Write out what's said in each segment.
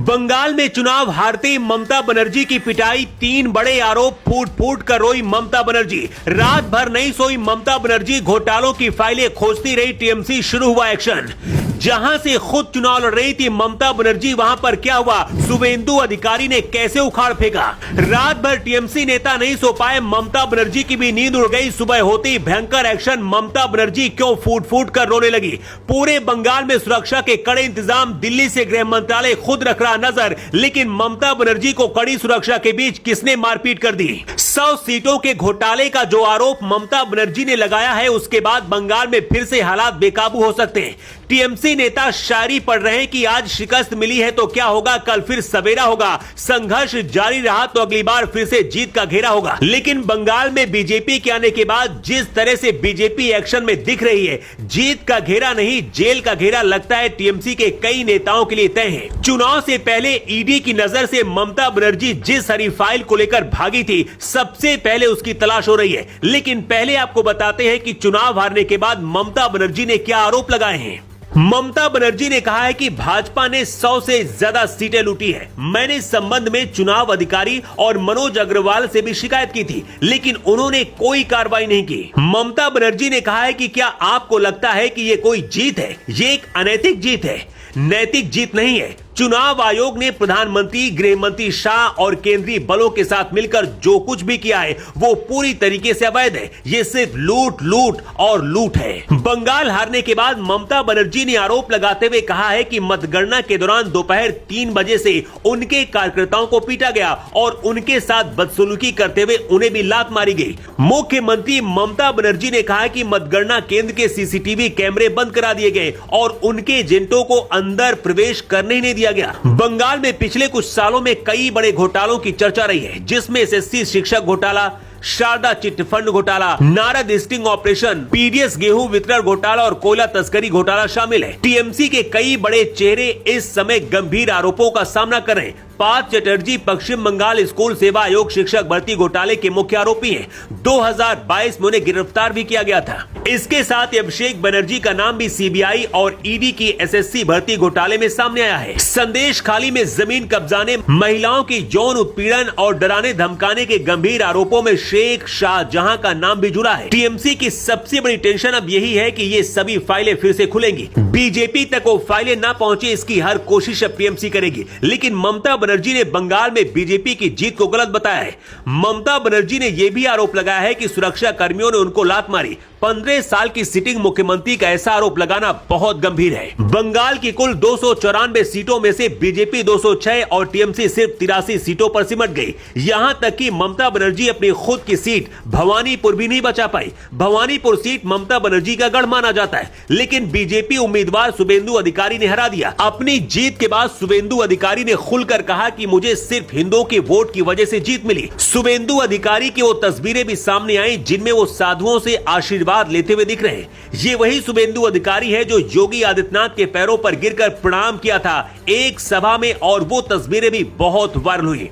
बंगाल में चुनाव हारते ममता बनर्जी की पिटाई, 3 बड़े आरोप, फूट फूट कर रोई ममता बनर्जी। रात भर नहीं सोई ममता बनर्जी, घोटालों की फाइलें खोजती रही टीएमसी, शुरू हुआ एक्शन। जहां से खुद चुनाव लड़ रही थी ममता बनर्जी, वहां पर क्या हुआ, शुभेंदु अधिकारी ने कैसे उखाड़ फेंका। रात भर टीएमसी नेता नहीं सो पाए, ममता बनर्जी की भी नींद उड़ गई। सुबह होती भयंकर एक्शन, ममता बनर्जी क्यों फूट फूट कर रोने लगी। पूरे बंगाल में सुरक्षा के कड़े इंतजाम, दिल्ली से गृह मंत्रालय खुद रख रहा नजर, लेकिन ममता बनर्जी को कड़ी सुरक्षा के बीच किसने मारपीट कर दी। 100 सीटों के घोटाले का जो आरोप ममता बनर्जी ने लगाया है, उसके बाद बंगाल में फिर से हालात बेकाबू हो सकते हैं। टीएमसी नेता शायरी पढ़ रहे हैं कि आज शिकस्त मिली है तो क्या होगा, कल फिर सवेरा होगा। संघर्ष जारी रहा तो अगली बार फिर से जीत का घेरा होगा। लेकिन बंगाल में बीजेपी के आने के बाद जिस तरह से बीजेपी एक्शन में दिख रही है, जीत का घेरा नहीं जेल का घेरा लगता है टीएमसी के कई नेताओं के लिए तय है। चुनाव से पहले ईडी की नजर से ममता बनर्जी जिस हरी फाइल को लेकर भागी थी, सबसे पहले उसकी तलाश हो रही है। लेकिन पहले आपको बताते हैं कि चुनाव हारने के बाद ममता बनर्जी ने क्या आरोप लगाए हैं। ममता बनर्जी ने कहा है कि भाजपा ने 100 से ज्यादा सीटें लूटी है। मैंने इस संबंध में चुनाव अधिकारी और मनोज अग्रवाल से भी शिकायत की थी, लेकिन उन्होंने कोई कार्रवाई नहीं की। ममता बनर्जी ने कहा है कि क्या आपको लगता है कि ये कोई जीत है? ये एक अनैतिक जीत है, नैतिक जीत नहीं है। चुनाव आयोग ने प्रधानमंत्री, गृह मंत्री शाह और केंद्रीय बलों के साथ मिलकर जो कुछ भी किया है वो पूरी तरीके से अवैध है। ये सिर्फ लूट लूट और लूट है। बंगाल हारने के बाद ममता बनर्जी ने आरोप लगाते हुए कहा है कि मतगणना के दौरान दोपहर 3 बजे से उनके कार्यकर्ताओं को पीटा गया और उनके साथ बदसलूकी करते हुए उन्हें भी लात मारी गई। मुख्यमंत्री ममता बनर्जी ने कहा कि मतगणना केंद्र के सीसीटीवी कैमरे बंद करा दिए गए और उनके एजेंटों को अंदर प्रवेश करने ही नहीं दिया गया। बंगाल में पिछले कुछ सालों में कई बड़े घोटालों की चर्चा रही है, जिसमें एसएससी शिक्षक घोटाला, शारदा चिटफंड घोटाला, नारद स्टिंग ऑपरेशन, पीडीएस गेहूं वितरण घोटाला और कोयला तस्करी घोटाला शामिल है। टीएमसी के कई बड़े चेहरे इस समय गंभीर आरोपों का सामना कर रहे हैं। पार्थ चटर्जी पश्चिम बंगाल स्कूल सेवा आयोग शिक्षक भर्ती घोटाले के मुख्य आरोपी हैं। 2022 में उन्हें गिरफ्तार भी किया गया था। इसके साथ अभिषेक बनर्जी का नाम भी सीबीआई और ईडी की एसएससी भर्ती घोटाले में सामने आया है। संदेश खाली में जमीन कब्जाने, महिलाओं की यौन उत्पीड़न और डराने धमकाने के गंभीर आरोपों में शेख शाहजहां का नाम भी जुड़ा है। टीएमसी की सबसे बड़ी टेंशन अब यही है कि ये सभी फाइलें फिर से खुलेंगी। बीजेपी तक वो फाइलें ना पहुंचे, इसकी हर कोशिश अब टीएमसी करेगी। लेकिन ममता बनर्जी ने बंगाल में बीजेपी की जीत को गलत बताया है। ममता बनर्जी ने यह भी आरोप लगाया है कि सुरक्षा कर्मियों ने उनको लात मारी। 15 साल की सिटिंग मुख्यमंत्री का ऐसा आरोप लगाना बहुत गंभीर है। बंगाल की कुल 294 सीटों में से बीजेपी 206 और टीएमसी सिर्फ 83 सीटों पर सिमट गई। यहां तक कि ममता बनर्जी अपनी खुद की सीट भवानीपुर भी नहीं बचा पाई। भवानीपुर सीट ममता बनर्जी का गढ़ माना जाता है, लेकिन बीजेपी उम्मीदवार शुभेंदु अधिकारी ने हरा दिया। अपनी जीत के बाद शुभेंदु अधिकारी ने खुलकर कहा कि मुझे सिर्फ हिंदुओं के वोट की वजह से जीत मिली। शुभेंदु अधिकारी की वो तस्वीरें भी सामने आई जिनमें वो साधुओं से आशीर्वाद लेते हुए दिख रहे हैं। ये वही शुभेंदु अधिकारी है जो योगी आदित्यनाथ के पैरों पर गिरकर प्रणाम किया था एक सभा में, और वो तस्वीरें भी बहुत वायरल हुई।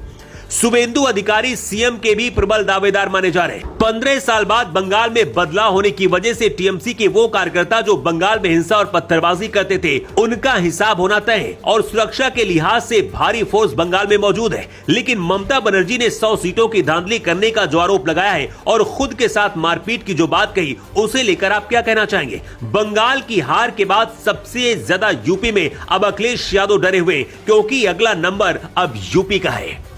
शुभेंदु अधिकारी सीएम के भी प्रबल दावेदार माने जा रहे हैं। 15 साल बाद बंगाल में बदलाव होने की वजह से टीएमसी के वो कार्यकर्ता जो बंगाल में हिंसा और पत्थरबाजी करते थे, उनका हिसाब होना तय है और सुरक्षा के लिहाज से भारी फोर्स बंगाल में मौजूद है। लेकिन ममता बनर्जी ने 100 सीटों की धांधली करने का जो आरोप लगाया है और खुद के साथ मारपीट की जो बात कही, उसे लेकर आप क्या कहना चाहेंगे? बंगाल की हार के बाद सबसे ज्यादा यूपी में अब अखिलेश यादव डरे हुए, क्योंकि अगला नंबर अब यूपी का है।